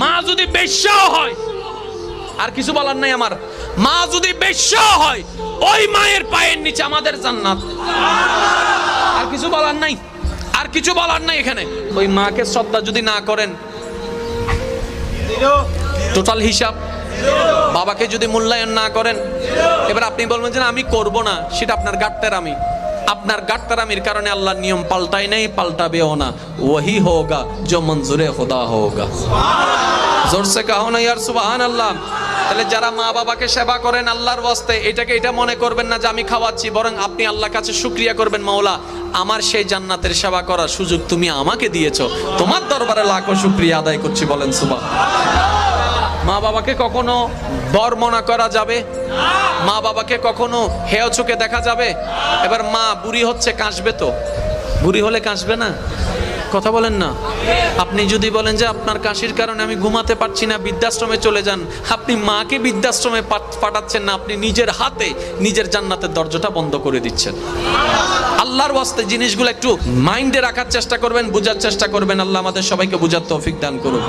মা যদি বেশ্যাও হয়, আর কিছু বলার নাই আমার, মা যদি বেশ্যাও হয় ওই মায়ের পায়ের নিচে আমাদের জান্নাত। আর কিছু বলার নাই, আর কিছু বলার নাই এখানে। ওই মাকে শ্রদ্ধা যদি না করেন, টোটাল হিসাব। বাবাকে যদি মূল্যায়ন না করেন, এবার আপনি বলবেন যে আমি করব না, সেটা আপনার গাট্টেরামি। আপনার গাট্টেরামির কারণে আল্লাহর নিয়ম পাল্টাই নাই, পাল্টাবেও না। ওহি হোগা जो मंजूरे खुदा होगा। जोर से कहो ना यार सुबहानाल्लाह। তাহলে যারা মা বাবাকে সেবা করেন আল্লাহর ওয়াস্তে, এটা মনে করবেন না যে আমি খাওয়াচ্ছি, বরং আপনি আল্লাহর কাছে শুকরিয়া করবেন, মাওলা আমার সেই জান্নাতের সেবা করার সুযোগ তুমি আমাকে দিয়েছো, তোমার দরবারে লাখো শুকরিয়া আদায় করছি, বলেন সুবহান। মা বাবাকে কখনো বর্ণনা করা যাবে? মা বাবাকে কখনো হেয় চোখে দেখা যাবে? এবার মা বুড়ি হচ্ছে, কাশবে তো, বুড়ি হলে কাশবে না? কথা বলেন না। আপনি যদি বলেন যে আপনার কাশির কারণে আমি ঘুমাতে পারছি না, বৃদ্ধাশ্রমে চলে যান, আপনি মাকে বৃদ্ধাশ্রমে পাঠাচ্ছেন না, আপনি নিজের হাতে নিজের জান্নাতের দরজাটা বন্ধ করে দিচ্ছেন। আল্লাহর ওয়াস্তে জিনিসগুলো একটু মাইন্ডে রাখার চেষ্টা করবেন, বোঝার চেষ্টা করবেন। আল্লাহ আমাদের সবাইকে বোঝার তৌফিক দান করুন।